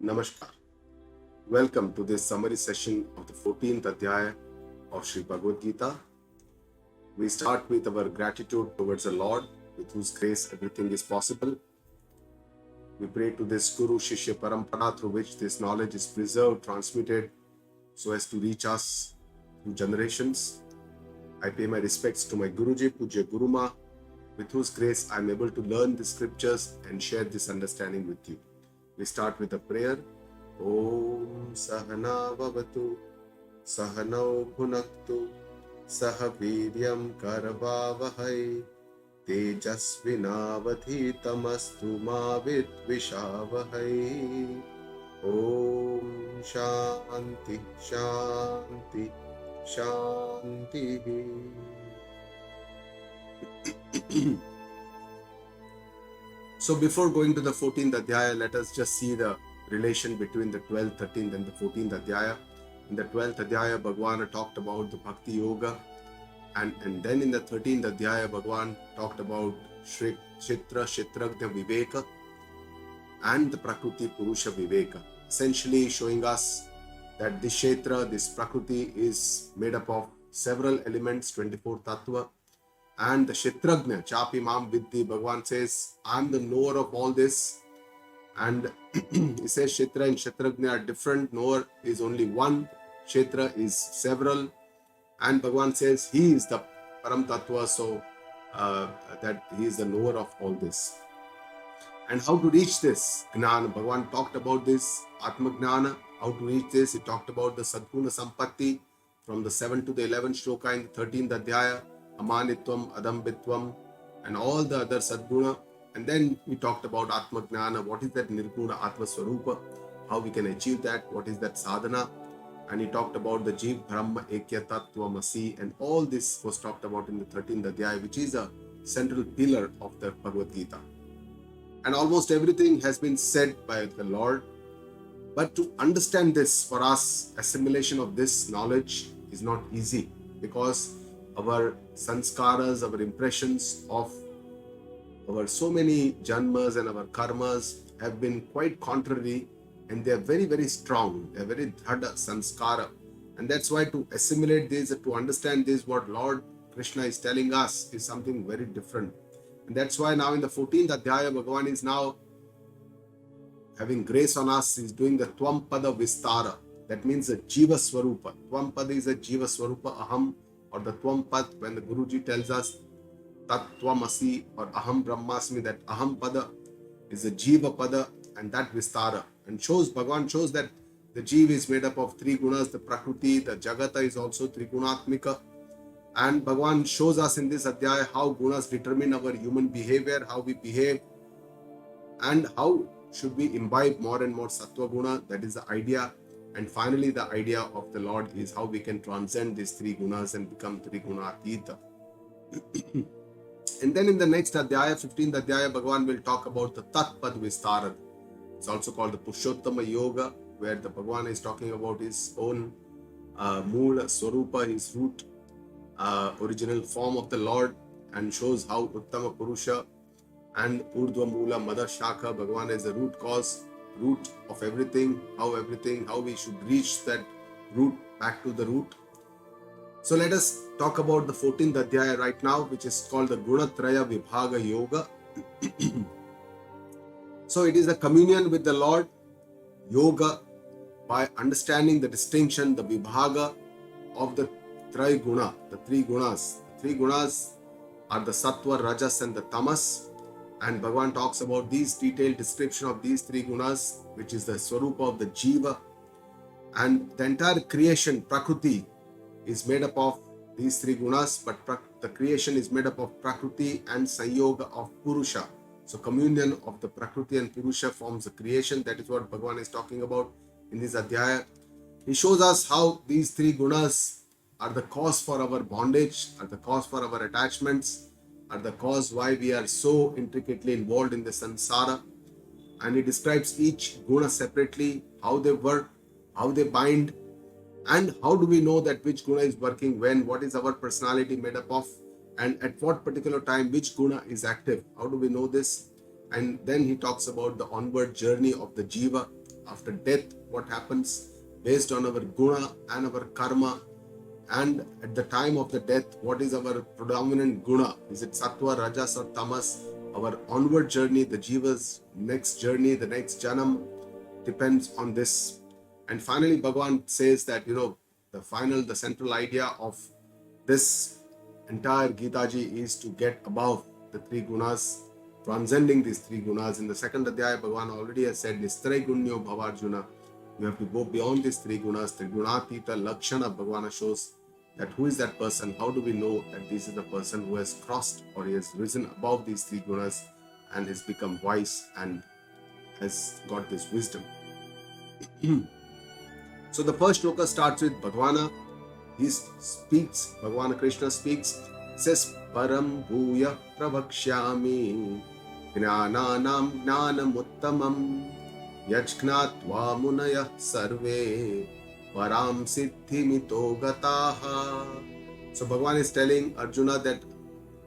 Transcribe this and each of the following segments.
Namaskar. Welcome to this summary session of the 14th Adhyaya of Sri Bhagavad Gita. We start with our gratitude towards the Lord, with whose grace everything is possible. We pray to this Guru Shishya Parampara through which this knowledge is preserved, transmitted, so as to reach us through generations. I pay my respects to my Guruji, Pujya Guruma, with whose grace I am able to learn the scriptures and share this understanding with you. We start with a prayer. Om Sahana Vavatu Sahanau Bhunaktu Saha Viryam Karavavahai Tejasvinavadhitamastu ma Vidvishavahai. Om Shanti Shanti Shanti. So before going to the 14th Adhyaya, let us just see the relation between the 12th, 13th and the 14th Adhyaya. In the 12th Adhyaya, Bhagwan talked about the Bhakti Yoga, and then in the 13th Adhyaya, Bhagwan talked about Shitra, Shitragna Viveka and the Prakriti Purusha Viveka, essentially showing us that this Kshetra, this Prakriti is made up of several elements, 24 Tattva, and the Kshetragna, Chapi Mam Vidhi, Bhagwan says, I am the knower of all this. And he says Kshetra and Kshetragna are different, knower is only one, Kshetra is several. And Bhagwan says he is the Param Tattva, so that he is the knower of all this. And how to reach this Gnana, Bhagwan talked about this Atma Gnana, how to reach this. He talked about the Sadguna Sampatti from the 7th to the 11th shloka in the 13th Adhyaya, Amanitvam, Adambitvam, and all the other Sadguna. And then we talked about Atma Gnana, what is that Nirguna Atma Swarupa, how we can achieve that, what is that sadhana. And he talked about the Jeev Brahma Ekya Tattva Masi, and all this was talked about in the 13th Adhyaya, which is a central pillar of the Bhagavad Gita. And almost everything has been said by the Lord. But to understand this for us, assimilation of this knowledge is not easy, because our sanskaras, our impressions of our so many janmas and our karmas have been quite contrary, and they are very, very strong. They are very dhada sanskara. And that's why to assimilate this, to understand this, what Lord Krishna is telling us is something very different. And that's why now in the 14th Adhyaya, Bhagavan is now having grace on us. He's doing the Twampada Vistara. That means the Jiva Swarupa. Twampada is a Jiva Swarupa, Aham, or the Twampad, when the Guruji tells us Tat Twamasi or Aham Brahmasmi, that Aham Pada is a Jiva Pada, and that Vistara. And Bhagavan shows that the Jiva is made up of three gunas, the Prakriti, the Jagata is also Trigunatmika. And Bhagavan shows us in this Adhyaya how gunas determine our human behavior, how we behave, and how should we imbibe more and more Sattva Guna. That is the idea. And finally, the idea of the Lord is how we can transcend these three gunas and become Triguna Atita. And then in the next Adhyaya, 15th Adhyaya, Bhagavan will talk about the Tatpad Vistara. It's also called the Pushottama Yoga, where the Bhagavan is talking about his own Moola Swarupa, his root, original form of the Lord, and shows how Uttama Purusha and Urdhva Moola Mother Shakha, Bhagavan is the root cause, root of everything, how we should reach that root, back to the root. So let us talk about the 14th Adhyaya right now, which is called the Gunatraya Vibhaga Yoga. So it is the communion with the Lord, yoga, by understanding the distinction, the Vibhaga of the Triguna, the three gunas. The three gunas are the Sattva, Rajas and the Tamas. And Bhagavan talks about these detailed description of these three gunas, which is the Swarupa of the Jiva. And the entire creation, Prakriti, is made up of these three gunas, but the creation is made up of Prakriti and Sanyoga of Purusha. So communion of the Prakriti and Purusha forms the creation. That is what Bhagavan is talking about in this Adhyaya. He shows us how these three gunas are the cause for our bondage, are the cause for our attachments, are the cause why we are so intricately involved in the samsara. And he describes each guna separately, how they work, how they bind, and how do we know that which guna is working when, what is our personality made up of, and at what particular time which guna is active. How do we know this? And then he talks about the onward journey of the jiva after death, what happens based on our guna and our karma. And at the time of the death, what is our predominant guna? Is it sattva, rajas or tamas? Our onward journey, the jiva's next journey, the next janam depends on this. And finally, Bhagavan says that, the central idea of this entire Gita Ji is to get above the three gunas, transcending these three gunas. In the second Adhyaya, Bhagavan already has said, Nistray Gunyo Bhavarjuna. You have to go beyond these three gunas. The Gunatita Lakshana, Bhagavan shows that who is that person? How do we know that this is the person who has crossed or he has risen above these three gunas and has become wise and has got this wisdom? So the first shloka starts with Bhagavana. He speaks, Bhagavana Krishna speaks, says, Param Bhuya Prabhakshyami Jnananam Jnanamuttamam Yajgnatva Munaya Sarve Param Siddhimito Gataha. So Bhagavan is telling Arjuna that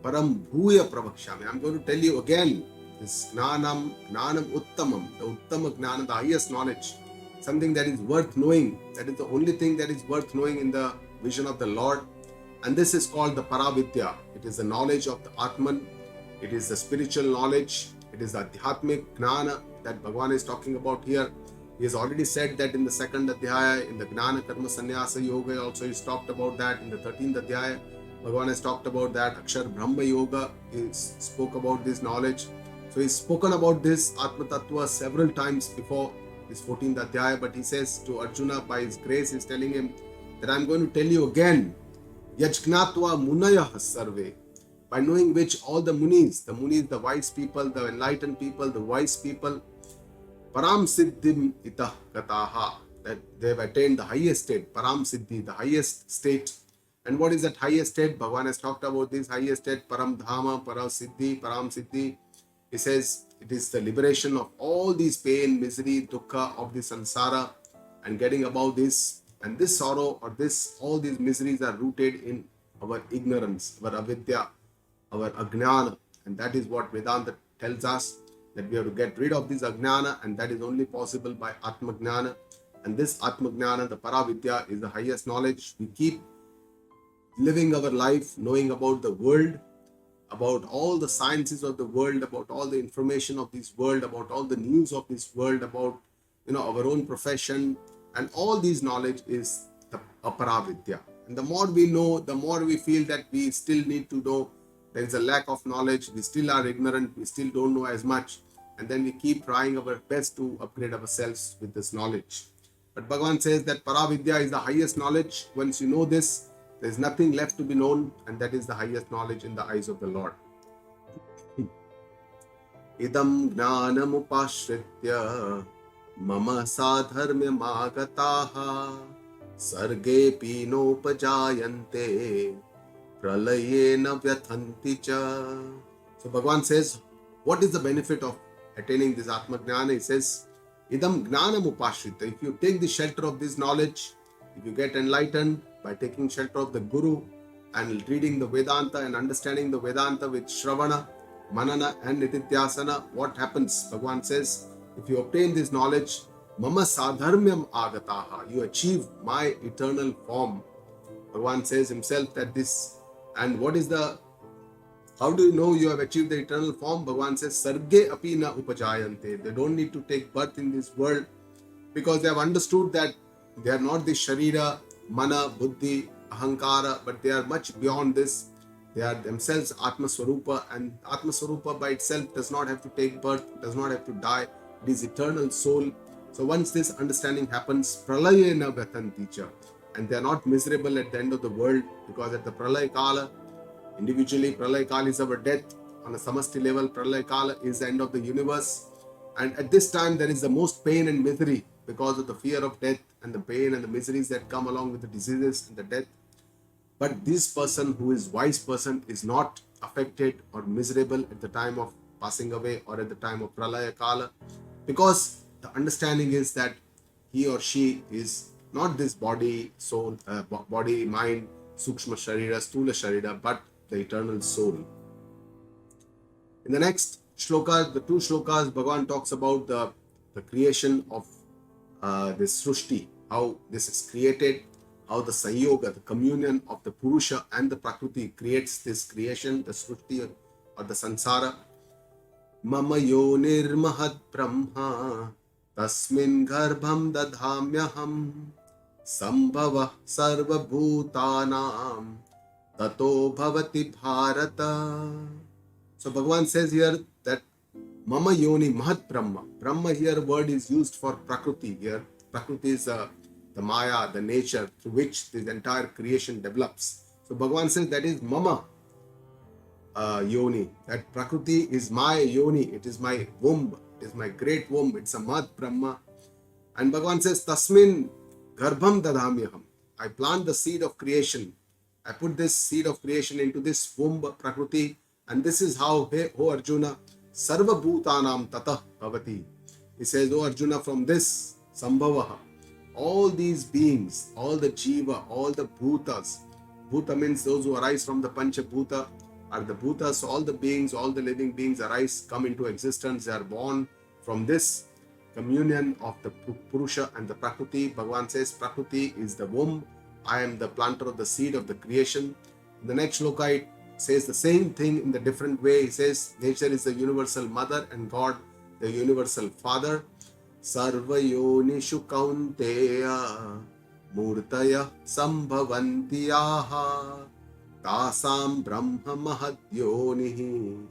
Param Bhuya Prabhakshyami. I'm going to tell you again this Gnanam Uttamam, the Uttama Gnana, the highest knowledge, something that is worth knowing. That is the only thing that is worth knowing in the vision of the Lord. And this is called the Paravidya. It is the knowledge of the Atman. It is the spiritual knowledge. It is the Adhyatmic Gnana that Bhagavan is talking about here. He has already said that in the second Adhyaya, in the Gnana Karma Sannyasa Yoga, also he's talked about that. In the 13th Adhyaya, Bhagavan has talked about that. Akshar Brahma Yoga, he spoke about this knowledge. So he's spoken about this Atma Tattva several times before his 14th Adhyaya, but he says to Arjuna, by his grace, he's telling him that I'm going to tell you again, Yajgnatva Munaya Sarve, by knowing which all the munis, the wise people, the enlightened people, the wise people, Param Siddhim Itah Gataha, that they've attained the highest state, Param Siddhi, the highest state. And what is that highest state? Bhagavan has talked about this highest state, Param Dhama, Param Siddhi. He says it is the liberation of all these pain, misery, dukkha of the samsara and getting above this. And this sorrow or all these miseries are rooted in our ignorance, our avidya, our ajnana. And that is what Vedanta tells us, that we have to get rid of this ajnana, and that is only possible by Atma Gnana. And this Atma Gnana, the Paravidya, is the highest knowledge. We keep living our life knowing about the world, about all the sciences of the world, about all the information of this world, about all the news of this world, about our own profession, and all these knowledge is the Aparavidya. And the more we know, the more we feel that we still need to know. There is a lack of knowledge, we still are ignorant, we still don't know as much, and then we keep trying our best to upgrade ourselves with this knowledge. But Bhagavan says that Paravidya is the highest knowledge. Once you know this, there is nothing left to be known, and that is the highest knowledge in the eyes of the Lord. Idam gnanam upashritya mama sadharmya magataha sarge pino pajayante pralayena vyathanti cha. So Bhagavan says, what is the benefit of attaining this Atma Gnana? He says, Idam gnanam upashrita. If you take the shelter of this knowledge, if you get enlightened by taking shelter of the Guru and reading the Vedanta and understanding the Vedanta with Shravana, Manana and Nityasyana, what happens? Bhagavan says, if you obtain this knowledge, Mama Sadharmyam Agataha, you achieve my eternal form. Bhagavan says himself that this, and what is how do you know you have achieved the eternal form? Bhagavan says, Sarge api na upajayante. They don't need to take birth in this world because they have understood that they are not the Sharira, Mana, Buddhi, Ahankara, but they are much beyond this. They are themselves Atma Swarupa, and Atma Swarupa by itself does not have to take birth, does not have to die. It is eternal soul. So once this understanding happens, Pralayena Vyatanticha, and they are not miserable at the end of the world, because at the Pralaya Kala, individually Pralaya Kala is our death. On a samasti level, Pralaya Kala is the end of the universe. And at this time, there is the most pain and misery because of the fear of death and the pain and the miseries that come along with the diseases and the death. But this person who is wise person is not affected or miserable at the time of passing away or at the time of Pralaya Kala, because the understanding is that he or she is not this body, soul, body, mind, Sukshma Sharira, Stula Sharira, but the eternal soul. In the next shloka, the two shlokas, Bhagavan talks about the creation of this Srushti, how this is created, how the Sanyoga, the communion of the Purusha and the Prakriti creates this creation, the Srushti or the Sansara. Mama yonir mahad brahma tasmin garbham dadhamyaham sambhava sarva bhutanam tato bhavati bharata. So Bhagavan says here that Mama Yoni Mahat Brahma. Brahma here word is used for Prakriti here. Prakriti is the Maya, the nature through which this entire creation develops. So Bhagavan says that is Mama Yoni. That Prakriti is my Yoni. It is my womb. It is my great womb. It's a Mahat Brahma. And Bhagavan says Tasmin Garbham Dadhamyaham. I plant the seed of creation. I put this seed of creation into this womb Prakriti. And this is how, O Arjuna, Sarva Bhutanam Tatah Bhavati. He says, O Arjuna, from this Sambhavaha, all these beings, all the Jiva, all the Bhutas, Bhuta means those who arise from the Pancha Bhuta, are the Bhutas, all the beings, all the living beings arise, come into existence, they are born from this communion of the Purusha and the Prakriti. Bhagavan says, Prakriti is the womb, I am the planter of the seed of the creation. In the next shloka, it says the same thing in the different way. He says nature is the universal mother and God the universal father. Sarva yonishu kaunteya murtaya sambhavantiyaha tasam brahma mahad yonihi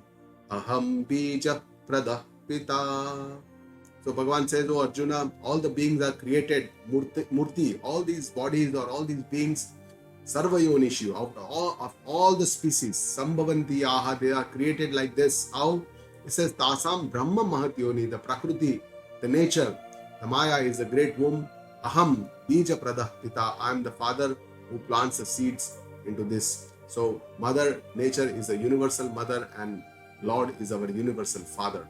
aham bija pradah pita. So Bhagavan says, O Arjuna, all the beings are created, murti, all these bodies or all these beings, Sarva Yonishu, of all the species, Sambhavanti Yaha, they are created like this. How? It says, Tasam Brahma Mahat Yoni, the Prakriti, the nature, the Maya is the great womb. Aham Bija Pradah Pita, I am the father who plants the seeds into this. So, Mother, nature is a universal mother and Lord is our universal father.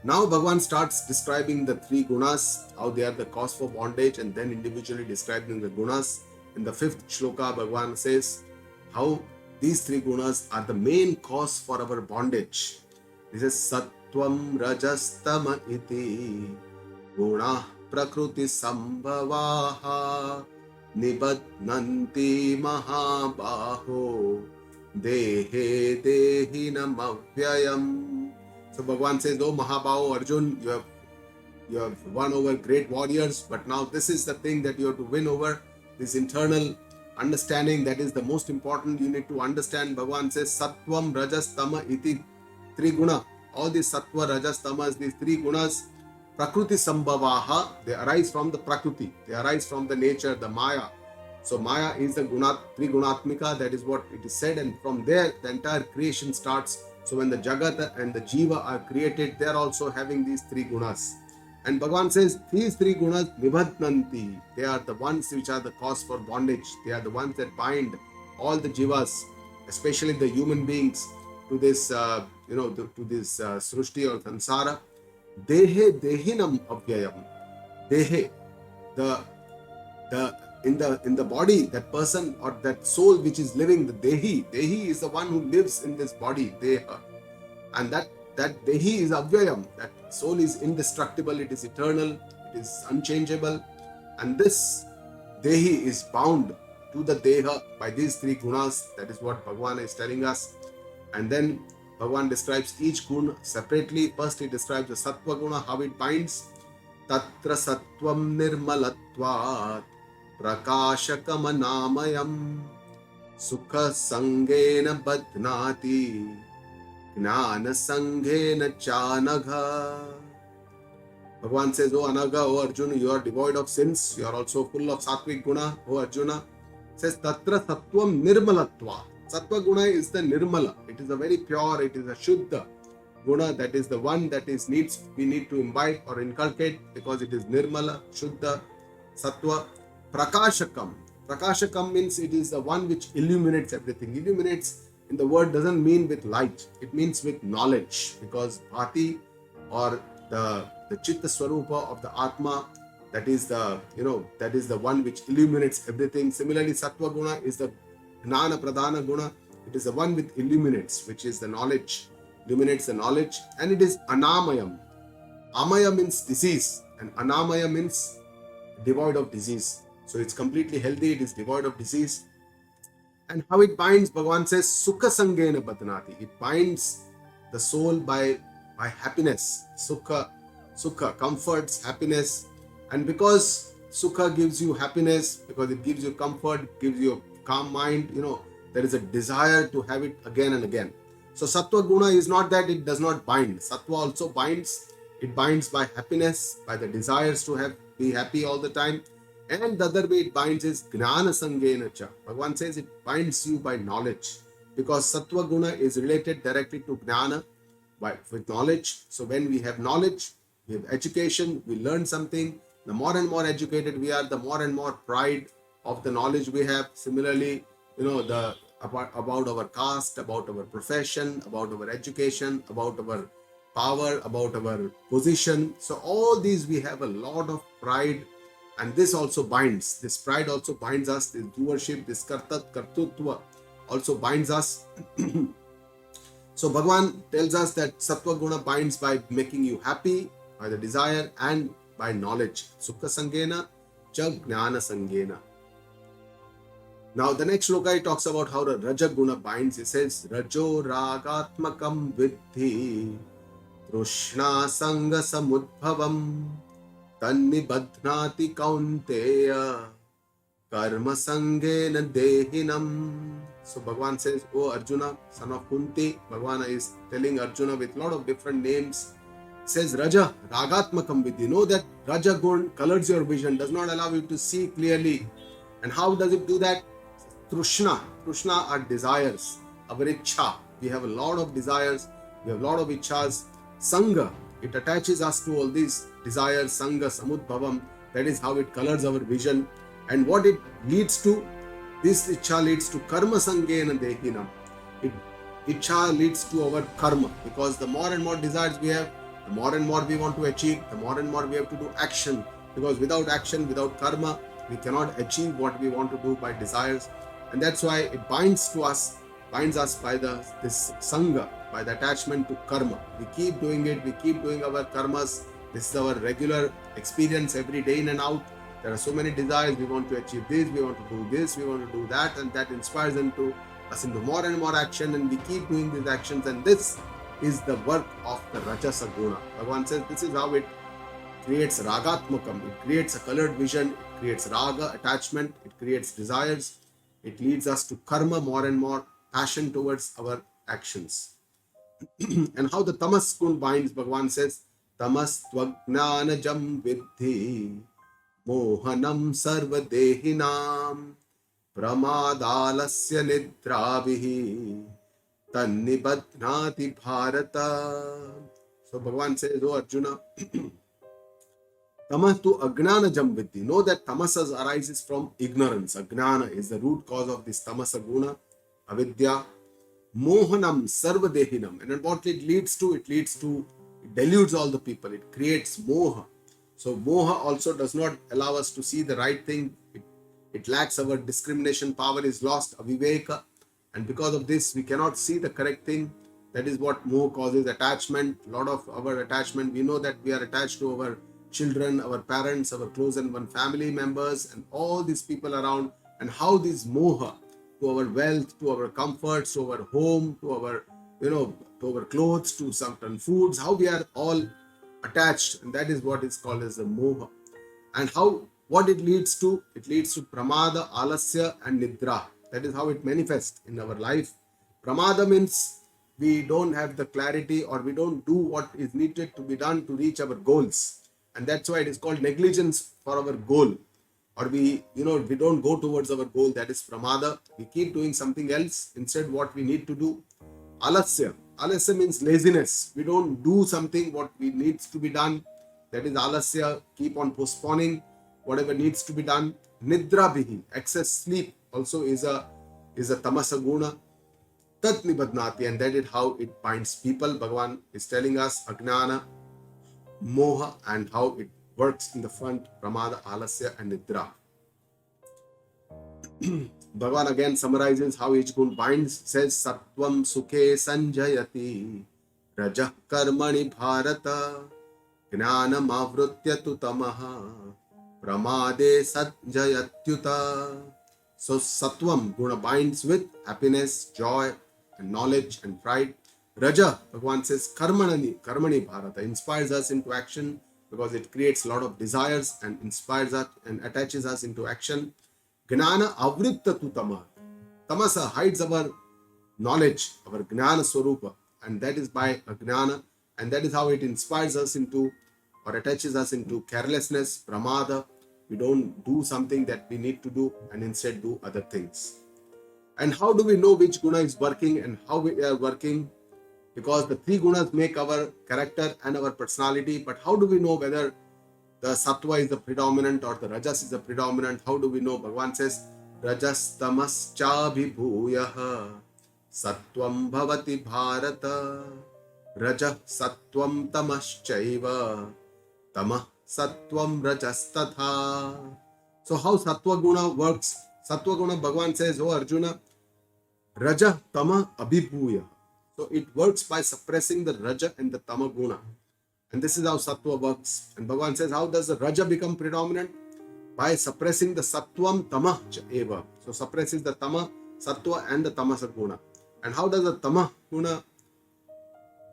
Now Bhagavan starts describing the three gunas, how they are the cause for bondage, and then individually describing the gunas. In the fifth shloka, Bhagavan says how these three gunas are the main cause for our bondage. This is Sattvam Rajastama iti guna prakriti sambhavaha nibadnanti mahabaho dehe dehinam avyayam. So Bhagavan says, oh Mahabhaho Arjun, you have won over great warriors, but now this is the thing that you have to win over, this internal understanding that is the most important. You need to understand. Bhagavan says, Sattvam Rajas Tama iti three guna. All these Sattva, Rajas, Tamas, these three gunas, Prakriti Sambhavaha, they arise from the Prakriti. They arise from the nature, the Maya. So Maya is the three gunatmika, that is what it is said, and from there the entire creation starts. So when the Jagata and the Jiva are created, they are also having these three gunas. And Bhagavan says, these three gunas nibhadnanti, they are the ones which are the cause for bondage. They are the ones that bind all the Jivas, especially the human beings, to this, to this Srushti or Sansara. Dehe dehinam avyayam. Dehe, in the body, that person or that soul which is living, the Dehi is the one who lives in this body, Deha. And that Dehi is Avyayam, that soul is indestructible, it is eternal, it is unchangeable. And this Dehi is bound to the Deha by these three gunas. That is what Bhagavan is telling us. And then Bhagavan describes each guna separately. First he describes the Sattva guna, how it binds. Tatra Sattvam Nirmalatvat Prakashakamanāmayam Sukha Sangena Badnati Gnana Sangena Chanagha. Bhagavan says, O Anaga, O Arjuna, you are devoid of sins. You are also full of Sattvic guna, O Arjuna. Says Tatra Sattvam Nirmalatva. Sattva guna is the Nirmala. It is a very pure, it is a Shuddha guna, that is the one that we need to imbibe or inculcate, because it is Nirmala, Shuddha, Sattva. Prakashakam. Prakashakam means it is the one which illuminates everything. Illuminates in the word doesn't mean with light. It means with knowledge. Because Bhati, or the Chitta Swarupa of the Atma, that is the one which illuminates everything. Similarly, Sattva guna is the Gnana Pradhana guna. It is the one which illuminates, which is the knowledge. Illuminates the knowledge. And it is Anamayam. Amaya means disease. And anamaya means devoid of disease. So it's completely healthy, it is devoid of disease. And how it binds, Bhagavan says, Sukha Sangena Badnati. It binds the soul by happiness. Sukha comforts, happiness. And because Sukha gives you happiness, because it gives you comfort, it gives you a calm mind, there is a desire to have it again and again. So Sattva Guna is not that it does not bind. Sattva also binds. It binds by happiness, by the desires to be happy all the time. And the other way it binds is Gnana Sangena Cha. Bhagavan says it binds you by knowledge. Because Sattva Guna is related directly to Gnana, with knowledge. So when we have knowledge, we have education, we learn something. The more and more educated we are, the more and more pride of the knowledge we have. Similarly, about our caste, about our profession, about our education, about our power, about our position. So all these we have a lot of pride, and this also binds. This pride also binds us. This doership, this kartutva also binds us. So Bhagavan tells us that Sattva Guna binds by making you happy, by the desire, and by knowledge. Sukha Sangena, Cha Gnana Sangena. Now the next shloka talks about how the Raja Guna binds. It says, Rajo Ragatmakam Vidhi Trushna Sanga Samudbhavam Tanni Badhnati Kaunteya Karma Sangena Dehinam. So Bhagavan says, O Arjuna, son of Kunti, Bhagavan is telling Arjuna with a lot of different names. He says, Raja, Ragatmakam Vidhi. Know that Raja Gun colors your vision, does not allow you to see clearly. And how does it do that? Trushna. Trushna are desires. Our Ichha. We have a lot of desires. We have a lot of Ichhas. Sangha. It attaches us to all these desires. Sangha, Samudbhavam. That is how it colors our vision. And what it leads to? This Ichha leads to Karma Sangena Dehinam. Ichha leads to our karma. Because the more and more desires we have, the more and more we want to achieve, the more and more we have to do action. Because without action, without karma, we cannot achieve what we want to do by desires. And that's why it binds us by this sangha, by the attachment to karma. We keep doing it, we keep doing our karmas. This is our regular experience every day in and out. There are so many desires. We want to achieve this, we want to do this, we want to do that, and that inspires us into more and more action, and we keep doing these actions. And this is the work of the Rajasa Guna. Bhagavan says this is how it creates ragatmakam. It creates a colored vision, it creates raga, attachment, it creates desires. It leads us to karma, more and more passion towards our actions. And how the tamas gun binds, Bhagavan says, tamas tvajnanajam vidhi mohanam sarva dehinam pramadalasya nidravihi tannibadhnati bharata. So Bhagavan says, oh Arjuna, tamas tu agnana jam vidhi. Know that tamasas arises from ignorance. Agnana is the root cause of this tamasa guna, avidya. Mohanam sarva dehinam. And what it leads to? It deludes all the people. It creates moha. So moha also does not allow us to see the right thing. It lacks our discrimination power, is lost, aviveka. And because of this, we cannot see the correct thing. That is what moha causes, attachment. A lot of our attachment, we know that we are attached to our children, our parents, our close and one family members, and all these people around. And how this moha to our wealth, to our comforts, to our home, to our to our clothes, to certain foods, how we are all attached, and that is what is called as the moha. And what it leads to? It leads to pramada, alasya, and nidra. That is how it manifests in our life. Pramada means we don't have the clarity, or we don't do what is needed to be done to reach our goals, and that's why it is called negligence for our goal. Or we don't go towards our goal. That is pramada. We keep doing something else instead what we need to do. Alasya. Alasya means laziness. We don't do something what needs to be done. That is alasya. Keep on postponing whatever needs to be done. Nidra bihi. Excess sleep also is a tamasa guna. Tat nibadnati. And that is how it binds people. Bhagavan is telling us agnana, moha, and how it works in the front, pramada, alasya, and nidra. Bhagavan again summarizes how each gun binds, says Sattvam Sukhe Sanjayati Rajah Karmani Bharata Jnanamavritya tu tamaha pramade sajjayatyuta. So Sattvam guna binds with happiness, joy, and knowledge and pride. Raja, Bhagavan says, karmani bharata, inspires us into action because it creates a lot of desires and inspires us and attaches us into action. Gnana avritta tu tamaha. Tamasa hides our knowledge, our Gnana Swarupa, and that is by Agnana, and that is how it inspires us into or attaches us into carelessness, pramada. We don't do something that we need to do and instead do other things. And how do we know which guna is working and how we are working? Because the three gunas make our character and our personality, but how do we know whether the sattva is the predominant or the rajas is the predominant? How do we know? Bhagavan says, rajas tamas chabhibhuyaha sattvam bhavati bharata rajah sattvam tamaschaiva tamah sattvam rajastatha. So how sattva guna works? Sattva guna, Bhagavan says, oh Arjuna, raja tama abhibhuya. So it works by suppressing the raja and the tama guna. And this is how sattva works. And Bhagavan says, how does the raja become predominant? By suppressing the sattvam tama eva. So suppresses the tama, sattva and the tamasa guna. And how does the tama guna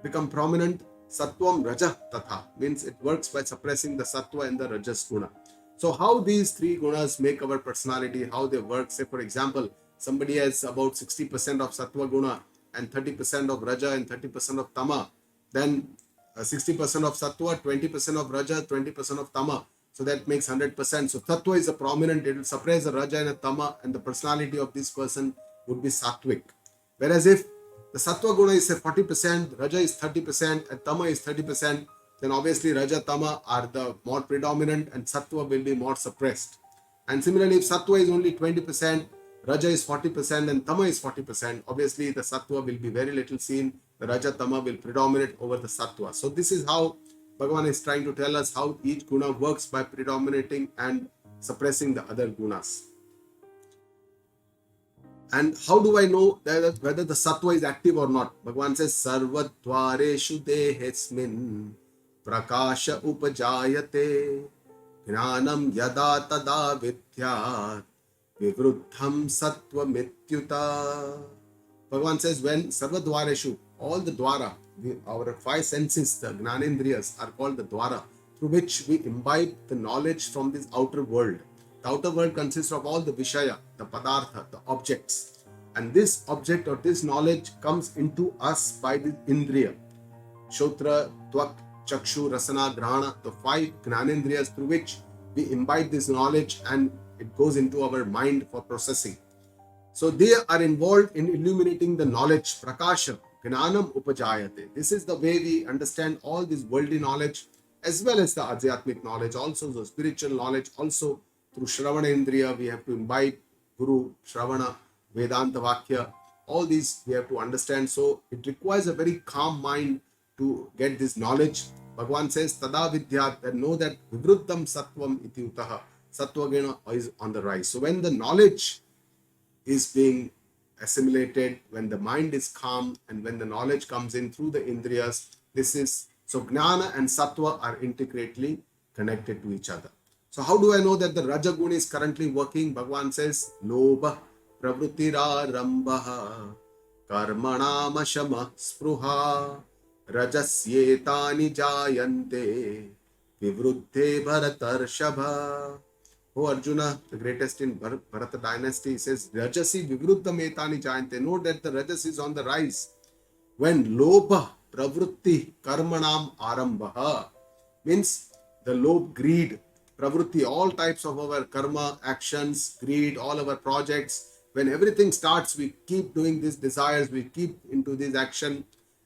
become prominent? Sattvam raja tatha. Means it works by suppressing the sattva and the rajas guna. So how these three gunas make our personality, how they work. Say for example, somebody has about 60% of sattva guna and 30% of raja and 30% of tama. Then 60% of sattva, 20% of raja, 20% of tama. So that makes 100%. So tattva is a prominent, it will suppress the raja and the tama, and the personality of this person would be sattvic. Whereas if the sattva guna is say 40%, raja is 30%, and tama is 30%, then obviously raja, tama are the more predominant and sattva will be more suppressed. And similarly, if sattva is only 20%, raja is 40% and tama is 40%, obviously the sattva will be very little seen. The raja tama will predominate over the sattva. So this is how Bhagavan is trying to tell us how each guna works by predominating and suppressing the other gunas. And how do I know whether the sattva is active or not? Bhagavan says, Sarvadvareshu dehesmin prakasha upajayate gnanam yada tada vidyat vivruddham sattva mityuta. Bhagavan says, when Sarvadvareshu, all the dwara, our five senses, the Gnanendriyas, are called the dwara, through which we imbibe the knowledge from this outer world. The outer world consists of all the Vishaya, the Padartha, the objects. And this object or this knowledge comes into us by the Indriya. Shotra, Tvak, Chakshu, Rasana, Grahana, the five Gnanendriyas through which we imbibe this knowledge and it goes into our mind for processing. So they are involved in illuminating the knowledge, Prakasha, Gnanam Upajayate. This is the way we understand all this worldly knowledge as well as the Adhyatmic knowledge, also the spiritual knowledge, also through Shravana Indriya, we have to imbibe Guru, Shravana, Vedanta Vakya, all these we have to understand. So it requires a very calm mind to get this knowledge. Bhagavan says, Tada Vidyat, that know that Vivruddham Sattvam iti utaha. Sattva guna is on the rise. So when the knowledge is being assimilated, when the mind is calm and when the knowledge comes in through the Indriyas, this is, so Gnana and Sattva are intricately connected to each other. So how do I know that the Raja Guna is currently working? Bhagavan says, Lobha Pravruttira Rambaha Karmanama Shama Spruha Rajasyetani Jayante Vivruddhe Bharatarshabha. Oh Arjuna, the greatest in Bharata dynasty, says, Rajasi Vivruddha Metani Jayante. Note that the Rajas is on the rise. When Lobha Pravrutti Karmanam Arambaha means the lobe, greed, pravrutti, all types of our karma, actions, greed, all our projects. When everything starts, we keep doing these desires, we keep into this action.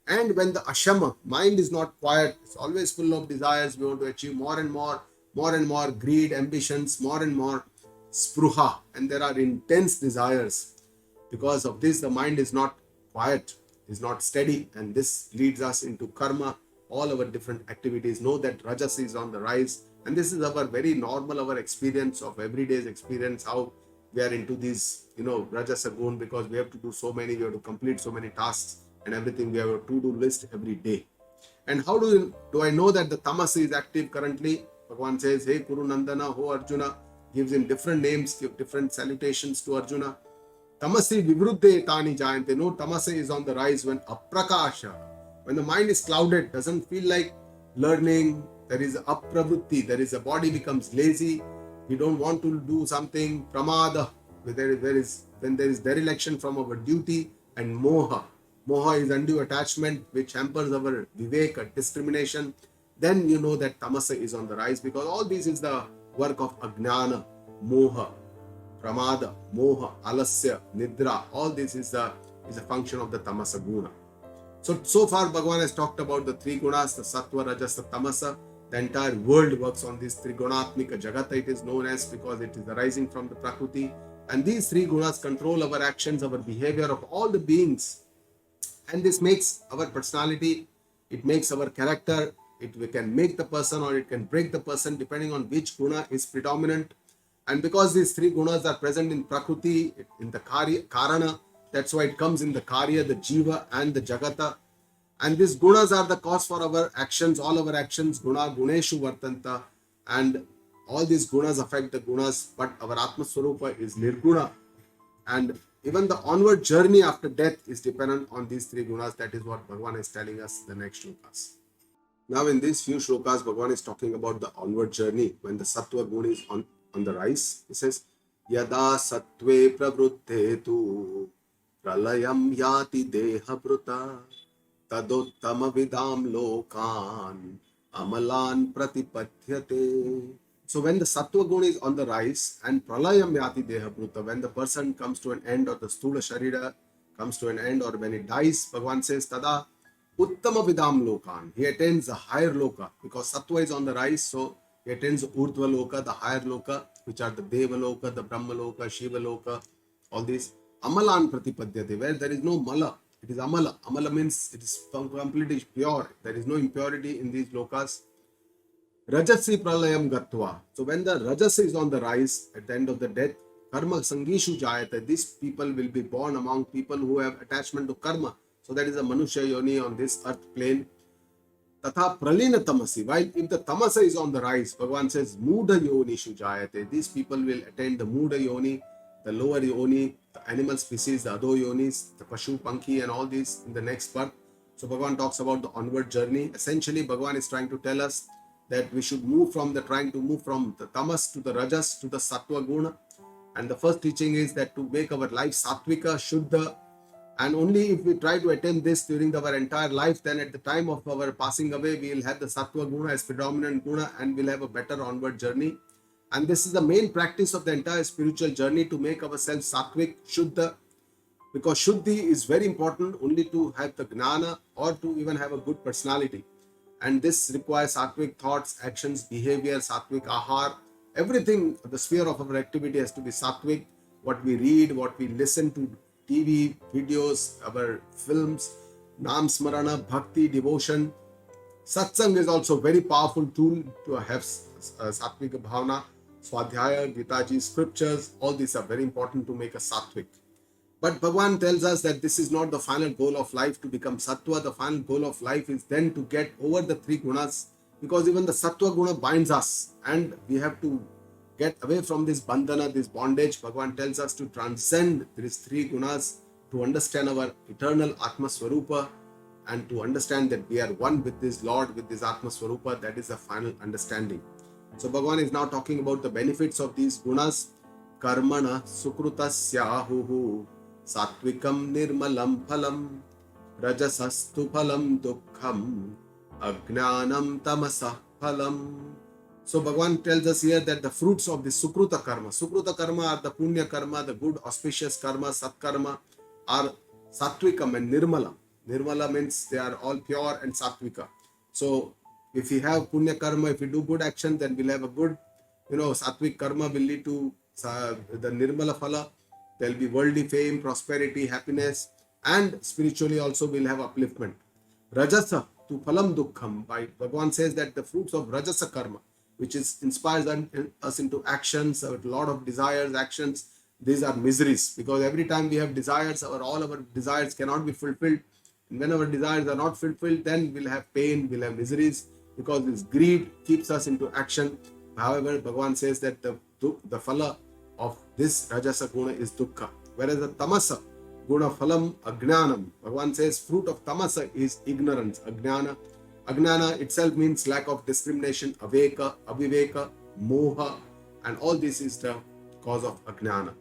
And when the ashama, mind is not quiet, it's always full of desires, we want to achieve more and more greed, ambitions, more and more spruha. And there are intense desires. Because of this, the mind is not quiet, is not steady. And this leads us into karma, all our different activities. Know that Rajas is on the rise. And this is our very normal, our experience of everyday's experience, how we are into these, Rajas Gun, because we have to do so many, we have to complete so many tasks and everything. We have a to-do list every day. And how do I know that the tamas is active currently? Bhagavan says, hey Kuru Nandana, ho Arjuna, gives him different names, give different salutations to Arjuna. Tamasi vivruddhe tani jayante. No, tamasi is on the rise when aprakasha, when the mind is clouded, doesn't feel like learning, there is apravrutti, there is a body becomes lazy, we don't want to do something, pramada, when there is dereliction from our duty, and moha. Moha is undue attachment which hampers our vivek, discrimination. Then you know that tamasa is on the rise, because all this is the work of ajnana, moha, pramada, moha, alasya, nidra. All this is a function of the tamasa guna. So far Bhagavan has talked about the three gunas, the sattva, rajasa, tamasa. The entire world works on this trigunatmika jagata, it is known as, because it is arising from the prakriti. And these three gunas control our actions, our behavior of all the beings. And this makes our personality, it makes our character, it can make the person or it can break the person depending on which guna is predominant. And because these three gunas are present in prakriti, in the karana, that's why it comes in the karya, the jiva and the jagata. And these gunas are the cause for our actions, all our actions, guna guneshu vartanta. And all these gunas affect the gunas, but our Atma Swarupa is nirguna. And even the onward journey after death is dependent on these three gunas. That is what Bhagavan is telling us in the next shlokas. Now in these few shlokas, Bhagavan is talking about the onward journey when the sattva guna is on the rise. He says, Yada sattve pravrutte tu pralayam yati deha bruta tadottama vidam lokan amalan pratipatyate. So when the sattva guna is on the rise and pralayam yati deha bruta, when the person comes to an end, or the stula sharira comes to an end, or when it dies, Bhagavan says, tada uttama vidam lokan. He attains the higher loka, because sattva is on the rise, so he attains urdhva loka, the higher loka, which are the deva loka, the brahma loka, shiva loka, all these. Amalan pratipadyate, where there is no mala, it is amala. Amala means it is completely pure, there is no impurity in these lokas. Rajasi pralayam gatva. So when the rajas is on the rise at the end of the death, karma sangishu jayate, these people will be born among people who have attachment to karma. So that is a manusha yoni on this earth plane. Tatha pralina tamasi. While if the tamasa is on the rise, Bhagavan says muda yoni shujayate. These people will attain the muda yoni, the lower yoni, the animal species, the adho yonis, the pashu, pankhi, and all these in the next birth. So Bhagavan talks about the onward journey. Essentially, Bhagavan is trying to tell us that we should trying to move from the tamas to the rajas to the sattva guna. And the first teaching is that to make our life sattvika, shuddha, and only if we try to attain this during our entire life, then at the time of our passing away, we will have the sattva guna as predominant guna and we'll have a better onward journey. And this is the main practice of the entire spiritual journey, to make ourselves sattvic, shuddha, because shuddhi is very important only to have the gnana or to even have a good personality. And this requires sattvic thoughts, actions, behavior, sattvic ahar, everything, the sphere of our activity has to be sattvic. What we read, what we listen to, TV, videos, our films, Nam Smarana, Bhakti, devotion. Satsang is also a very powerful tool to have Sattvika Bhavana. Swadhyaya, Gitaji, scriptures, all these are very important to make a Sattvic. But Bhagavan tells us that this is not the final goal of life to become Sattva. The final goal of life is then to get over the three gunas, because even the Sattva guna binds us and we have to get away from this bandhana, this bondage. Bhagavan tells us to transcend these three gunas, to understand our eternal Atma Swarupa, and to understand that we are one with this Lord, with this Atma Swarupa. That is the final understanding. So Bhagavan is now talking about the benefits of these gunas. Karmana sukrutasyahuhu satvikam nirmalam phalam rajasastu phalam dukkham ajnanam tamasah phalam. So Bhagavan tells us here that the fruits of the Sukruta karma are the Punya karma, the good auspicious karma, Sat karma, are Satvikam and Nirmala. Nirmala means they are all pure and Satvika. So if we have Punya karma, if we do good action, then we'll have a good, Satvik karma will lead to the Nirmala phala. There will be worldly fame, prosperity, happiness, and spiritually also we'll have upliftment. Rajasa to phalam dukkham. Bhagavan says that the fruits of Rajasa karma, which inspires us into actions, a lot of desires, actions, these are miseries, because every time we have desires, all our desires cannot be fulfilled. And when our desires are not fulfilled, then we'll have pain, we'll have miseries, because this greed keeps us into action. However, Bhagavan says that the phala of this Rajasa guna is dukkha, whereas the Tamasa guna phalam ajnanam. Bhagavan says fruit of Tamasa is ignorance, ajnana. Ajnana itself means lack of discrimination, aveka, aviveka, moha, and all this is the cause of ajnana.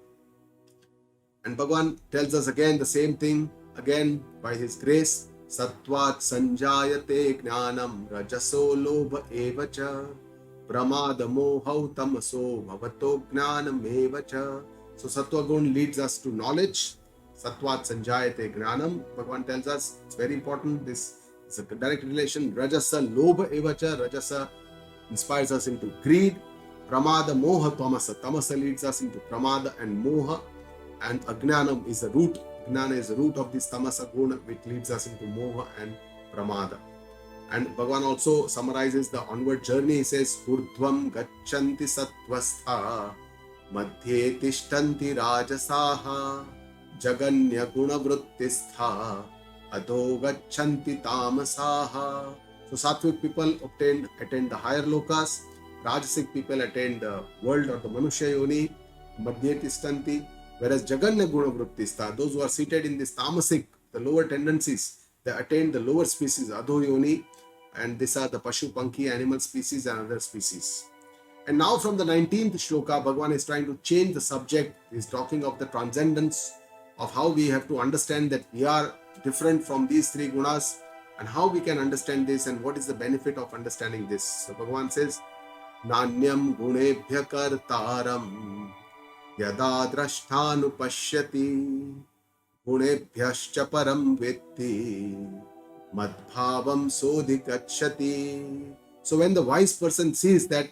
And Bhagavan tells us again the same thing, again by His grace. Sattvat sanjayate jnanam rajaso lobha evacha pramada mohau tamaso bhavato jnanam evacha. So Sattva gun leads us to knowledge. Sattvat sanjayate jnanam. Bhagavan tells us it's very important. This is a direct relation. Rajasa lobha evacha. Rajasa inspires us into greed. Pramada moha tamasa. Tamasa leads us into pramada and moha. And ajnanam is the root. Jnana is the root of this tamasa guna, which leads us into moha and pramada. And Bhagavan also summarizes the onward journey. He says, Urdhvam gachanti sattvastha madhye tishtanti rajasaha jaganya guna vrittistha adho gachanti tamasaha. So sattvic people attain the higher lokas. Rajasic people attain the world or the manusya yoni. Madhye tishtanti. Whereas Jaganya Guna Vrittistha, those who are seated in this tamasic, the lower tendencies, they attain the lower species, Adho Yoni, and these are the Pashu Pankhi, animal species and other species. And now from the 19th shloka, Bhagavan is trying to change the subject. He is talking of the transcendence, of how we have to understand that we are different from these three gunas, and how we can understand this, and what is the benefit of understanding this. So Bhagavan says, Nanyam gunebhya kartaram yada drashtanupashyati gunebhyascha param vitti madbhavam sodhikachati. So when the wise person sees that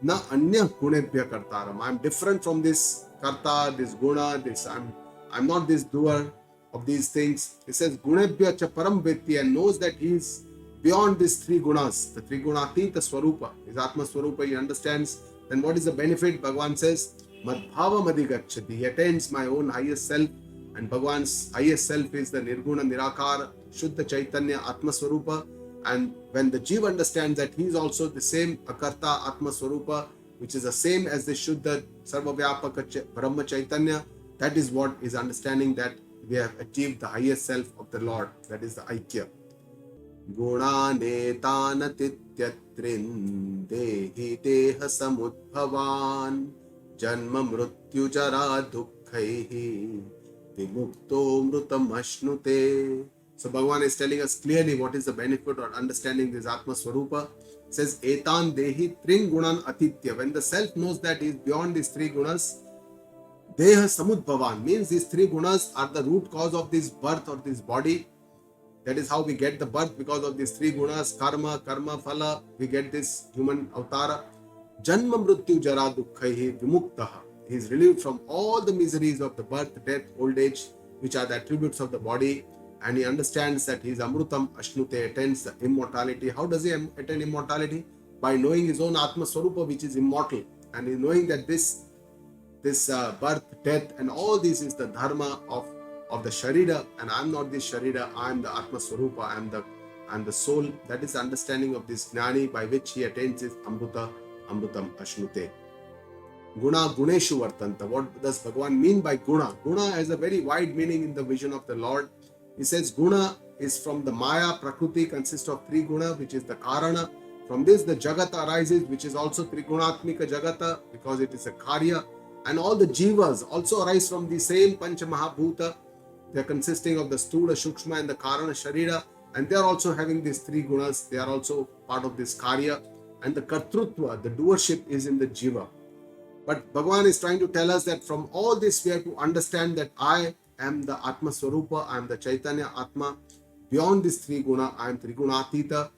na anya gunebhya kartaram, I am different from this karta, this guna, this I'm not this doer of these things. He says gunebhya cha param vitti, and knows that he is beyond these three gunas, the three gunatita swarupa, his atma swarupa, he understands. Then what is the benefit? Bhagavan says madbhava madhigachati, he attains my own highest self, and Bhagavan's highest self is the nirguna nirakara shuddha chaitanya atma swarupa. And when the jiva understands that he is also the same akarta atma swarupa, which is the same as the shuddha sarvavyapaka brahma chaitanya, that is what is understanding that we have achieved the highest self of the Lord, that is the aikya. Gunane tityatrin dehi deha samudbhavan janma mrityu jara dukkhaihi vimukto mrutam ashnute. So Bhagavan is telling us clearly what is the benefit of understanding this Atma Swarupa. It says etan dehi trin gunan atitya. When the self knows that he is beyond these three gunas, deha samudbhavan means these three gunas are the root cause of this birth or this body. That is how we get the birth, because of these three gunas, karma, phala, we get this human avatara. Janma mrityu jara dukkhaihi vimuktaha. He is relieved from all the miseries of the birth, death, old age, which are the attributes of the body. And he understands that he is amrutam ashnute, attains the immortality. How does he attain immortality? By knowing his own Atma Swarupa, which is immortal. And he knowing that this birth, death, and all this is the dharma of the Sharira, and I am not this Sharira, I am the Atma Swarupa, I am the soul. That is the understanding of this Jnani, by which he attains his Amrutam Ashnute. Guna Guneshu Vartanta. What does Bhagavan mean by Guna? Guna has a very wide meaning in the vision of the Lord. He says Guna is from the Maya, Prakriti consists of three guna, which is the Karana. From this the Jagata arises, which is also Trigunatmika Jagata, because it is a Karya. And all the Jivas also arise from the same Pancha Mahabhuta. They are consisting of the Stula, Shukshma and the Karana Sharira, and they are also having these three gunas. They are also part of this Karya, and the Kartrutva, the doership, is in the Jiva. But Bhagavan is trying to tell us that from all this we have to understand that I am the Atma Swarupa, I am the Chaitanya Atma. Beyond these three guna, I am Trigunatita.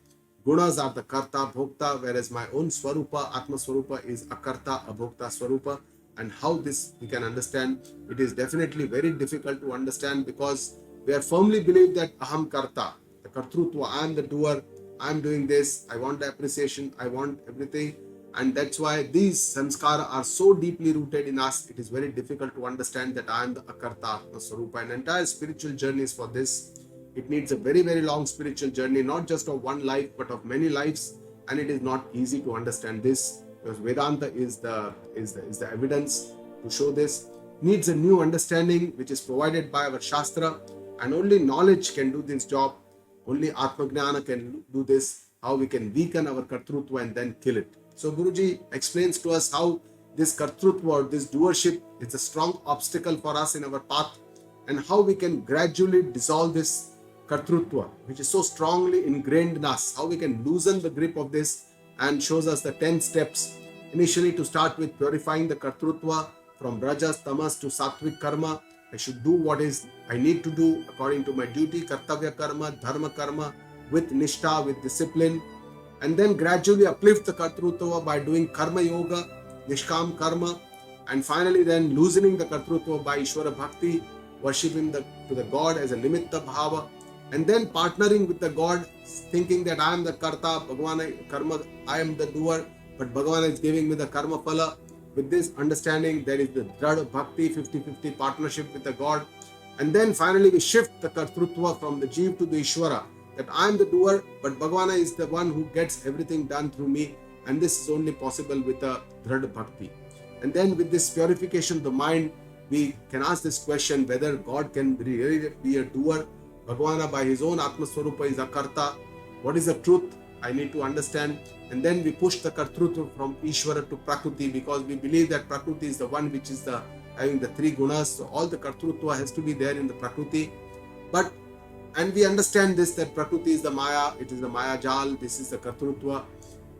Gunas are the Karta, Bhokta, whereas my own Swarupa, Atma Swarupa, is Akarta, Abhokta Swarupa. And how this we can understand, it is definitely very difficult to understand, because we are firmly believe that Aham Karta, the Kartrutva, I am the doer, I am doing this, I want the appreciation, I want everything. And that's why these samskara are so deeply rooted in us, it is very difficult to understand that I am the Akarta Atma Swarupa. And entire spiritual journey is for this. It needs a very, very long spiritual journey, not just of one life, but of many lives. And it is not easy to understand this, because Vedanta is the evidence to show this. Needs a new understanding which is provided by our Shastra, and only knowledge can do this job. Only Atmagnana can do this, how we can weaken our Kartrutva and then kill it. So Guruji explains to us how this Kartrutva or this doership is a strong obstacle for us in our path, and how we can gradually dissolve this Kartrutva, which is so strongly ingrained in us, how we can loosen the grip of this, and shows us the 10 steps. Initially, to start with purifying the Kartrutva from Rajas, Tamas to Sattvic Karma. I should do what is I need to do according to my duty, Kartavya Karma, Dharma Karma, with Nishtha, with discipline, and then gradually uplift the Kartrutva by doing Karma Yoga, Nishkam Karma, and finally then loosening the Kartrutva by Ishvara Bhakti, worshipping to the God as a Nimitta Bhava, and then partnering with the God, thinking that I am the Karta, Bhagavan Karma, I am the doer, but Bhagavan is giving me the Karma Phala. With this understanding, there is the Dhrada Bhakti, 50-50 partnership with the God. And then finally we shift the Kartrutva from the Jeev to the Ishvara, that I am the doer, but Bhagavan is the one who gets everything done through me. And this is only possible with a Dhrada Bhakti. And then with this purification of the mind, we can ask this question whether God can really be a doer. Bhagavana by his own Atma Swarupa is a Karta. What is the truth? I need to understand. And then we push the Kartrutva from Ishvara to Prakriti, because we believe that Prakriti is the one which is having the 3 gunas. So all the Kartrutva has to be there in the Prakriti. And we understand this, that Prakriti is the Maya, it is the Maya Jal, this is the Kartrutva.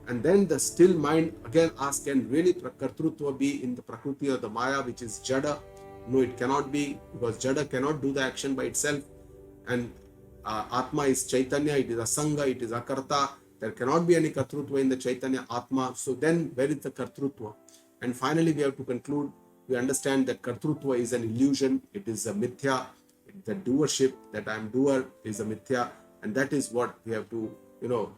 And then the still mind again asks, can really Kartrutva be in the Prakriti or the Maya, which is Jada? No, it cannot be, because Jada cannot do the action by itself. And Atma is Chaitanya, it is Asanga, it is Akarta. There cannot be any Kartrutva in the Chaitanya Atma. So then where is the Kartrutva? And finally we have to conclude, we understand that Kartrutva is an illusion, it is a mithya. The doership, that I am doer, is a mithya. And that is what we have to,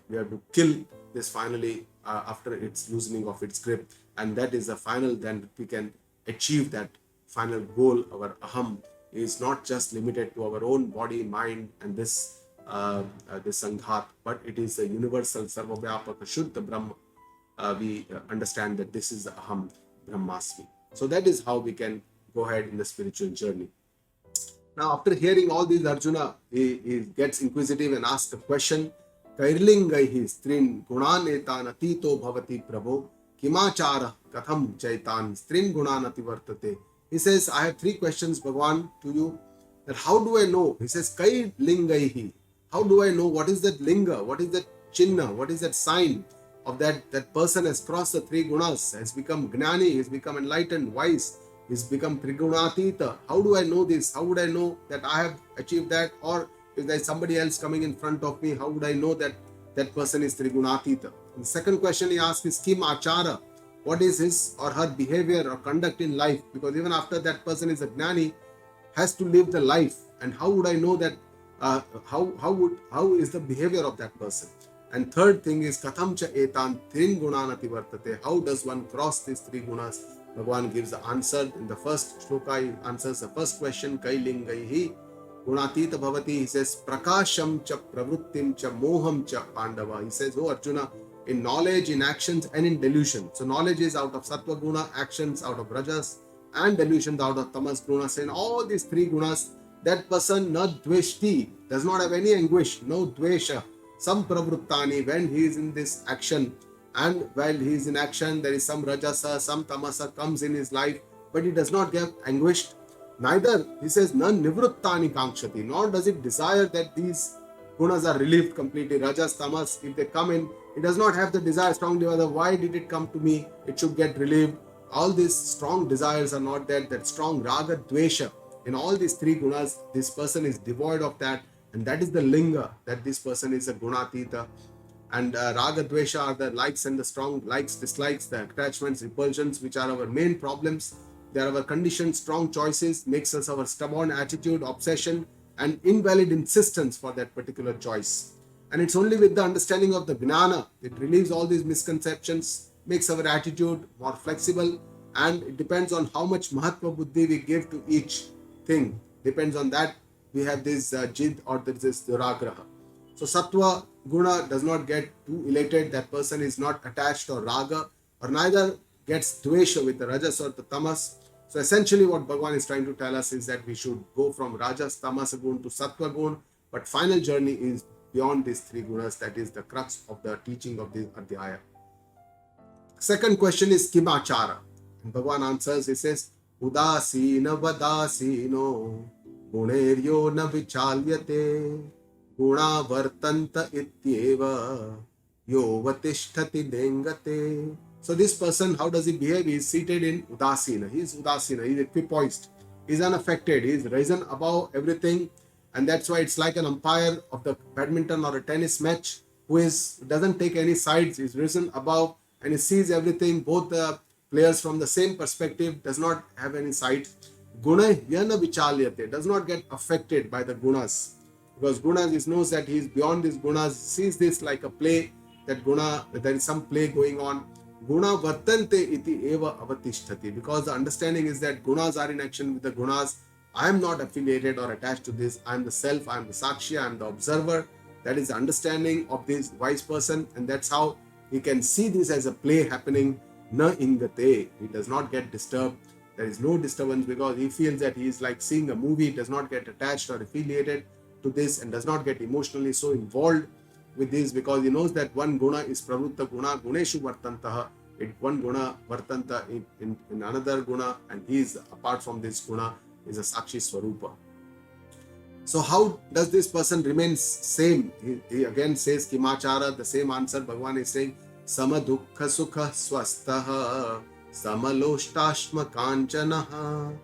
we have to kill this finally after its loosening of its grip. And that is the final, then we can achieve that final goal. Our aham is not just limited to our own body, mind, and this sanghat, but it is a universal sarvavyapaka shuddha Brahma. We understand that this is the aham brahmasmi. So that is how we can go ahead in the spiritual journey. Now, after hearing all these, Arjuna he gets inquisitive and asks a question. Kairlingaihi strin gunan etan atito bhavati prabho kimachara katham chaitan strin gunan ativartate. He says, I have 3 questions, Bhagavan, to you. That how do I know? He says, Kairlingaihi. How do I know what is that linga? What is that chinna? What is that sign of that person has crossed the 3 gunas, has become gnani, has become enlightened, wise, has become trigunatita. How do I know this? How would I know that I have achieved that? Or if there is somebody else coming in front of me, how would I know that that person is trigunatita? And the second question he asks is kim achara. What is his or her behavior or conduct in life? Because even after that person is a gnani, has to live the life. And how would I know that? How is the behavior of that person? And third thing is katham cha etan trin gunanati vartate. How does one cross these 3 gunas? Bhagavan gives the answer. In the first shloka, he answers the first question, Kailingaihi gunatita bhavati. He says, prakasham cha pravrittim cha moham cha pandava. He says, oh Arjuna, in knowledge, in actions, and in delusion. So knowledge is out of sattva guna, actions out of rajas, and delusion out of tamas guna. So in all these 3 gunas, that person na dveshti, does not have any anguish, no dvesha, some pravruttani, when he is in this action. And while he is in action, there is some rajasa, some tamasa comes in his life, but he does not get anguished. Neither, he says, na nivruttani kankshati, nor does it desire that these gunas are relieved completely. Rajas, tamas, if they come in, he does not have the desire, strong desire, why did it come to me? It should get relieved. All these strong desires are not there, that strong raga, dvesha. In all these 3 gunas, this person is devoid of that, and that is the linga, that this person is a gunatita. And raga, dvesha are the likes and the strong likes, dislikes, the attachments, repulsions, which are our main problems. They are our conditioned strong choices, makes us our stubborn attitude, obsession, and invalid insistence for that particular choice. And it's only with the understanding of the Gnana, it relieves all these misconceptions, makes our attitude more flexible, and it depends on how much Mahatma Buddhi we give to each thing. Depends on that, we have this jid or this duragraha. So sattva guna does not get too elated. That person is not attached or raga, or neither gets dvesha with the rajas or the tamas. So essentially what Bhagavan is trying to tell us is that we should go from rajas, tamas gun to sattva gun, but final journey is beyond these three gunas. That is the crux of the teaching of this adhyaya. Second question is kimachara. And Bhagavan answers, he says, Udasina vadasino guneryo na vichalyate guna vartanta ityeva yovatishtati dengate. So this person, how does he behave? He is seated in udasina. He is udasina. He is equipoised. He is unaffected. He is risen above everything. And that's why it's like an umpire of the badminton or a tennis match who doesn't take any sides. He's risen above and he sees everything, both the players from the same perspective, does not have any sides. Guna yana vichalyate, does not get affected by the gunas. Because gunas, he knows that he is beyond these gunas, sees this like a play, that guna, there is some play going on. Guna vartante iti eva avatishtati, because the understanding is that gunas are in action with the gunas. I am not affiliated or attached to this. I am the self, I am the sakshi, I am the observer. That is the understanding of this wise person, and that's how he can see this as a play happening. Na ingate, he does not get disturbed. There is no disturbance because he feels that he is like seeing a movie, does not get attached or affiliated to this, and does not get emotionally so involved with this, because he knows that one guna is pravutta guna, guneshu vartantaha. One guna vartanta in another guna, and he is apart from this guna, is a sakshi swarupa. So how does this person remain same? He again says kimachara, the same answer Bhagavan is saying, sama dukkha sukha swastaha samaloštashma kanchanaha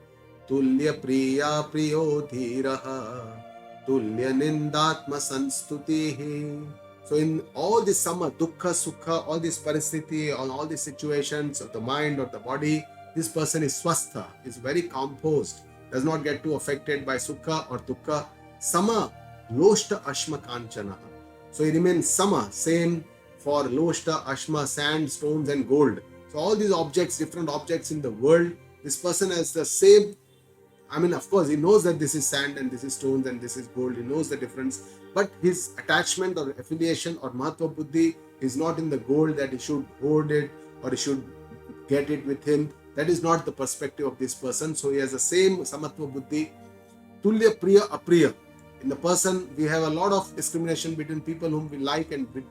tulya priya priyo dhiraha tulya nindatma sanstutihi. So in all this sama, dukkha, sukha, all this paristhiti, on all these situations of the mind or the body, this person is swastha, is very composed, does not get too affected by sukha or dukkha. Sama, loshta, ashma, kanchana. So he remains sama, same for loshta, ashma, sand, stones and gold. So all these objects, different objects in the world, this person has the same. I mean, of course, he knows that this is sand and this is stones and this is gold. He knows the difference. But his attachment or affiliation or mahatva buddhi is not in the gold, that he should hoard it or he should get it with him. That is not the perspective of this person. So he has the same samatva buddhi. Tulya priya apriya. In the person, we have a lot of discrimination between people whom we like and we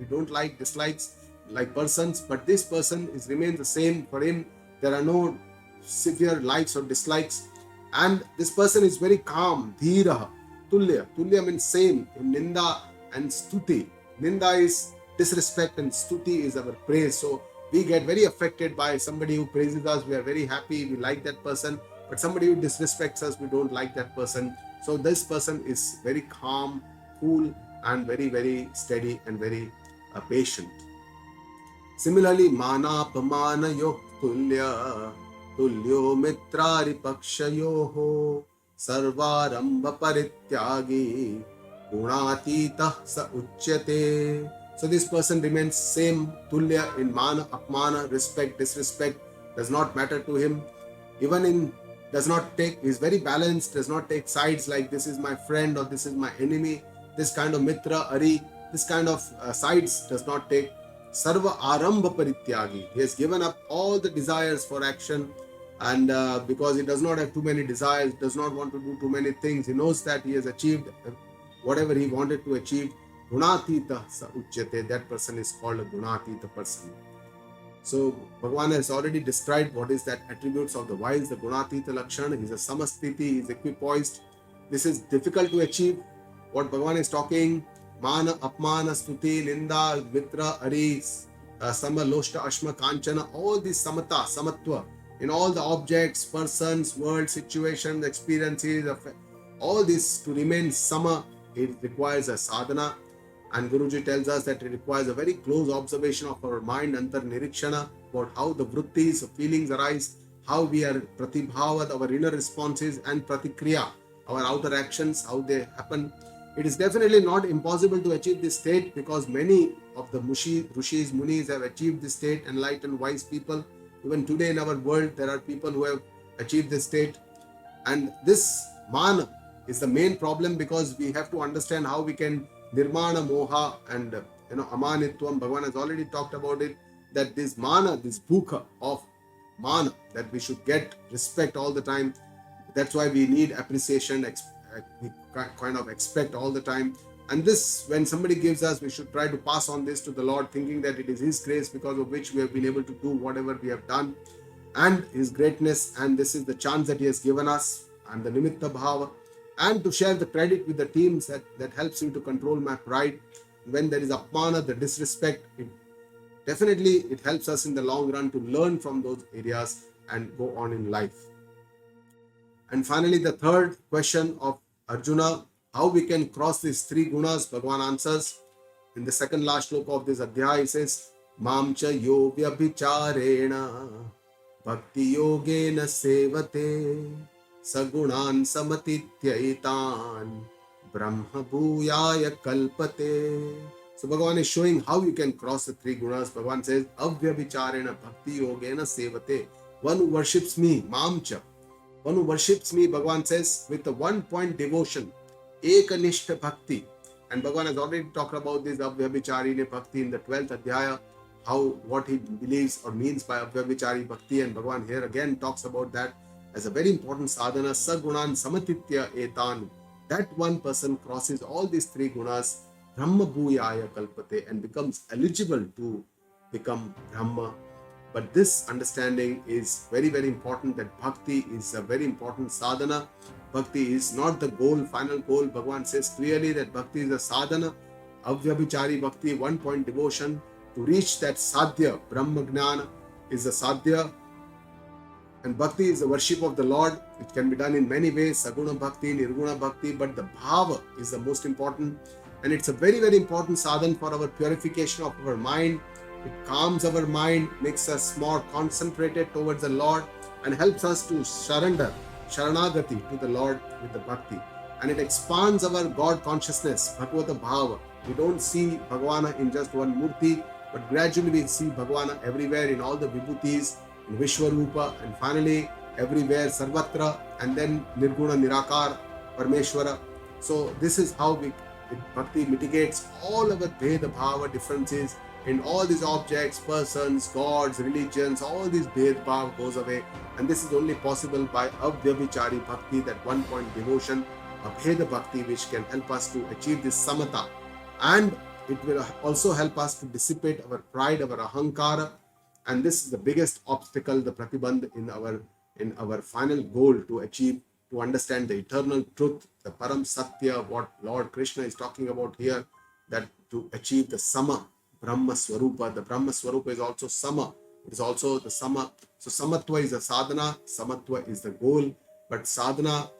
don't like, dislikes, like persons. But this person remains the same. For him, there are no severe likes or dislikes. And this person is very calm, dhiraha, tulya. Tulya means same in ninda and stuti. Ninda is disrespect and stuti is our praise. So we get very affected by somebody who praises us. We are very happy, we like that person. But somebody who disrespects us, we don't like that person. So this person is very calm, cool, and very, very steady and very patient. Similarly, mana pamana yoh tulya. Tulyo mitrari pakshayoho sarvarambha parityagi gunatita sa uchyate. So this person remains same, tulya in mana, apmana, respect, disrespect, does not matter to him. Even in does not take, is very balanced, does not take sides like this is my friend or this is my enemy. This kind of mitra, ari, this kind of sides does not take. Sarva arambha parityagi. He has given up all the desires for action. And because he does not have too many desires, does not want to do too many things, he knows that he has achieved whatever he wanted to achieve. Gunatita sa uchyate. That person is called a gunatita person. So Bhagavan has already described what is that attributes of the wise, the gunatita lakshana. He is a samastiti, he is equipoised. This is difficult to achieve. What Bhagavan is talking, mana, apmana, stuti, ninda, mitra, ari, sama, loshta, ashma, kanchana, all these samata, samatva, in all the objects, persons, world, situations, experiences, all this to remain sama, it requires a sadhana. And Guruji tells us that it requires a very close observation of our mind, antar nirikshana, about how the vrittis, feelings arise, how we are pratibhavad, our inner responses, and pratikriya, our outer actions, how they happen. It is definitely not impossible to achieve this state, because many of the rishis, munis have achieved this state, enlightened, wise people. Even today in our world, there are people who have achieved this state. And this mana, is the main problem, because we have to understand how we can nirmana moha and amanitvam. Bhagavan has already talked about it, that this mana, this bhukha of mana, that we should get respect all the time. That's why we need appreciation. We kind of expect all the time. And this, when somebody gives us, we should try to pass on this to the Lord, thinking that it is His grace because of which we have been able to do whatever we have done, and His greatness. And this is the chance that He has given us, and the nimitta bhava, and to share the credit with the teams that helps me to control my pride. When there is apmana, the disrespect, it helps us in the long run to learn from those areas and go on in life. And finally, the third question of Arjuna, how we can cross these three gunas, Bhagavan answers in the second last shloka of this adhyaya. He says, Mamcha yo vyabhicharena bhakti yogena sevate sagunan samatityaitan brahma bhuyaya kalpate. So Bhagavan is showing how you can cross the three gunas. Bhagavan says, avyabhicharena bhakti yogena sevate. One who worships me, Mamcha. One who worships me, Bhagavan says, with a one-point devotion, Ekanishta Bhakti. And Bhagavan has already talked about this Avyabhicharine Bhakti in the 12th Adhyaya, what he believes or means by Avyabhichari Bhakti. And Bhagavan here again talks about that as a very important sadhana, Sagunan Samatitya Etan. That one person crosses all these three gunas, Brahma Bhuyaya Kalpate, and becomes eligible to become Brahma. But this understanding is very, very important, that bhakti is a very important sadhana. Bhakti is not the goal, final goal. Bhagavan says clearly that bhakti is a sadhana. Avyabhichari bhakti, one-point devotion to reach that sadhya. Brahma Gnana is the sadhya. And bhakti is the worship of the Lord. It can be done in many ways, Saguna Bhakti, Nirguna Bhakti, but the bhava is the most important. And it's a very, very important sadhana for our purification of our mind. It calms our mind, makes us more concentrated towards the Lord, and helps us to surrender, Sharanagati, to the Lord with the bhakti. And it expands our God consciousness, Bhagavata Bhava. We don't see Bhagavana in just one murti, but gradually we see Bhagavana everywhere in all the vibhutis, in Vishwarupa, and finally everywhere, Sarvatra, and then Nirguna Nirakar, Parmeshwara. So this is how bhakti mitigates all our Bheda Bhava differences in all these objects, persons, gods, religions. All these Bhed Bhav goes away, and this is only possible by Avyabhichari Bhakti, that one-point devotion, a Bheda Bhakti, which can help us to achieve this Samata. And it will also help us to dissipate our pride, our Ahankara, and this is the biggest obstacle, the Pratibandh in our final goal to achieve, to understand the eternal truth, the Param Satya, what Lord Krishna is talking about here, that to achieve the Sama, Brahma Swarupa. The Brahma Swarupa is also Sama. It is also the Sama. So Samatva is the sadhana, Samatva is the goal. But sadhana,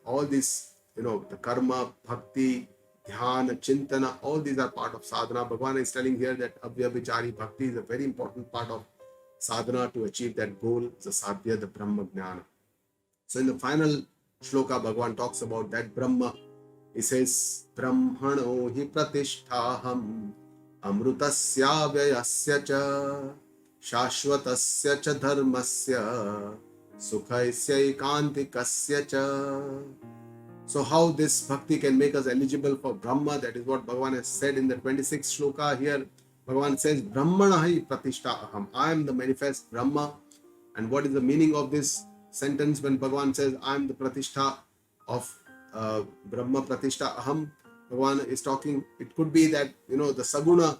all these, the karma, bhakti, dhyana, chintana, all these are part of sadhana. Bhagavan is telling here that Avyabhichari Bhakti is a very important part of sadhana to achieve that goal, the sadhya, the Brahma Jnana. So in the final shloka, Bhagavan talks about that Brahma. He says, Brahmano hi pratisthaham amrutasya vyayasya cha shashvatasya cha dharmasya sukhaisya ikantikasya cha. So how this bhakti can make us eligible for Brahma, that is what Bhagavan has said in the 26th shloka here. Bhagavan says, Brahmana hi pratishtha aham. I am the manifest Brahma. And what is the meaning of this sentence when Bhagavan says, I am the pratishtha of Brahma pratishtha aham? Bhagavan is talking, it could be that, the Saguna,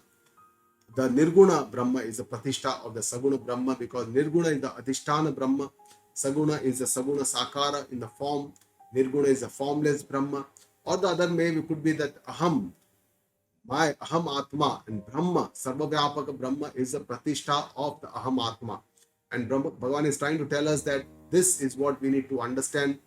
the Nirguna Brahma is the pratishtha of the Saguna Brahma, because Nirguna is the Adhisthana Brahma, Saguna is the Saguna Sakara in the form, Nirguna is a formless Brahma. Or the other way could be that Aham, my Aham Atma, and Brahma, Sarvavyapaka Brahma is the pratishtha of the Aham Atma. And Bhagavan is trying to tell us that this is what we need to understand.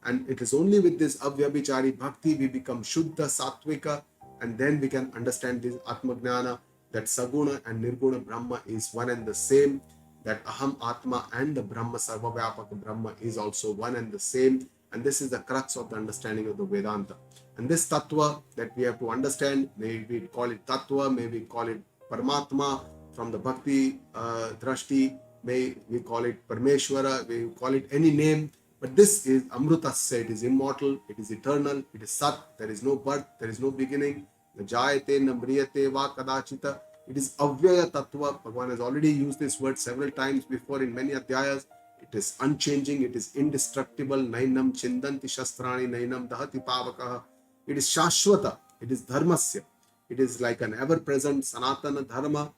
And it is only with this Avyabhichari Bhakti we become Shuddha, Sattvika, and then we can understand this Atma Gnana, that Saguna and Nirguna Brahma is one and the same, that Aham Atma and the Brahma, Sarvavyapaka Brahma is also one and the same. And this is the crux of the understanding of the Vedanta. And this Tattva that we have to understand, maybe we call it Tattva, maybe we call it Paramatma from the Bhakti Drashti, may we call it Parmeshwara, we call it any name, But this is Amrutasya, it is immortal, it is eternal, it is Sat, there is no birth, there is no beginning. Na jayate, na mriyate, va kadachita. It is Avyaya Tattva. Bhagavan has already used this word several times before in many adhyayas. It is unchanging, it is indestructible. Nainam chindanti shastrani, nainam dahati pavakaha. It is Shashwata, it is Dharmasya. It is like an ever-present Sanatana Dharma,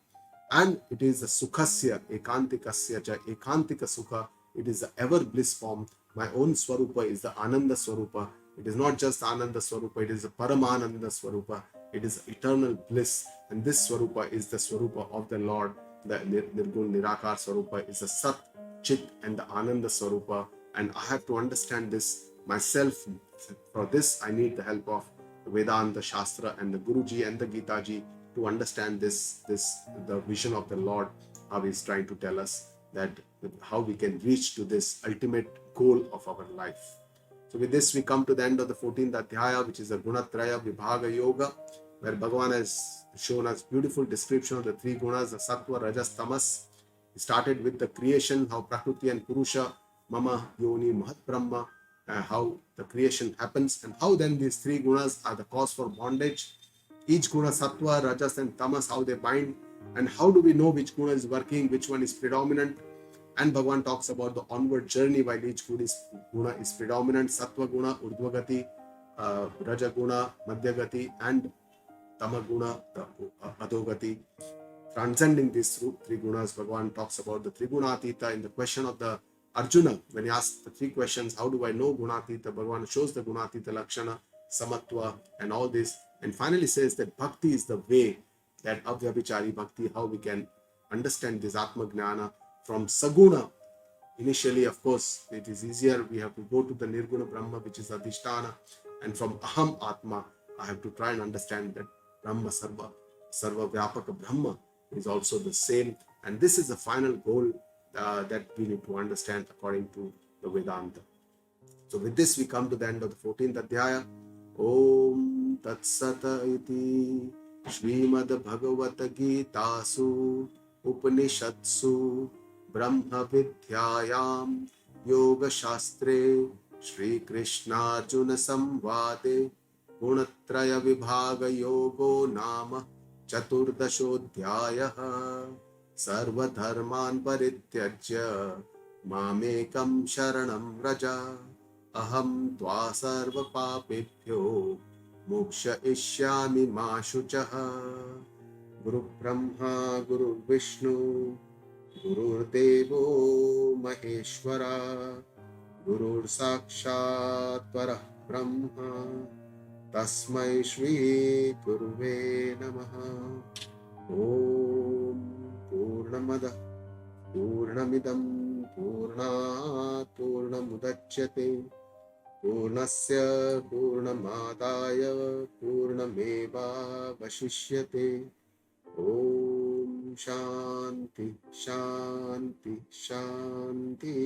and it is a Sukhasya, Ekantikasya cha, Ekantika Sukha. It is the ever bliss form. My own Swarupa is the Ananda Swarupa. It is not just Ananda Swarupa, it is the Paramananda Swarupa. It is eternal bliss, and this Swarupa is the Swarupa of the Lord. The Nirgun Nirakar Swarupa is the Sat, Chit, and the Ananda Swarupa. And I have to understand this myself. For this, I need the help of the Vedanta Shastra and the Guruji and the Gita ji to understand the vision of the Lord, how he's trying to tell us that how we can reach to this ultimate goal of our life. So with this, we come to the end of the 14th Adhyaya, which is the Gunatraya Vibhaga Yoga, where Bhagavan has shown us beautiful description of the three gunas, the Sattva, Rajas, Tamas. He started with the creation, how Prakriti and Purusha, Mama, Yoni, Mahat Brahma, how the creation happens, and how then these three gunas are the cause for bondage. Each guna, Sattva, Rajas, and Tamas, how they bind, and how do we know which guna is working, which one is predominant. And Bhagavan talks about the onward journey while each guna is predominant. Sattva guna, Urdhvagati, Raja guna, Madhyagati, and Tama guna, the Adhogati. Transcending these three gunas, Bhagavan talks about the Trigunatita in the question of the Arjuna. When he asks the three questions, how do I know Gunatita? Bhagavan shows the Gunatita Lakshana, Samatva, and all this. And finally says that Bhakti is the way, that Avyabhichari Bhakti, how we can understand this Atma Gnana from Saguna. Initially, of course, it is easier. We have to go to the Nirguna Brahma, which is Adhisthana. And from Aham Atma, I have to try and understand that Brahma Sarva Vyapaka Brahma is also the same. And this is the final goal that we need to understand according to the Vedanta. So with this, we come to the end of the 14th Adhyaya. Om Tat Sata Iti Shrimad Bhagavata Gitasu Upanishatsu Brahma Vidyayam Yoga Shastre Shri Krishna Arjuna Samvade Gunatraya Vibhaga Yogo Nama Chaturdashodhyayah Sarva Dharman Parityajya Mamekam Sharanam Raja Aham Tva Sarva Papebhyo Moksha Ishyami Ma Shuchaha. Guru Brahma Guru Vishnu Guru Devo Maheshwara Guru Sakshat Parah Brahma Tasmai Shri Guruve Namaha. Om Purnamada Purnamidam Purnat Purnamudachyate Purnasya Purnamadaya Purnameva Vashishyate. Om Shanti Shanti Shanti.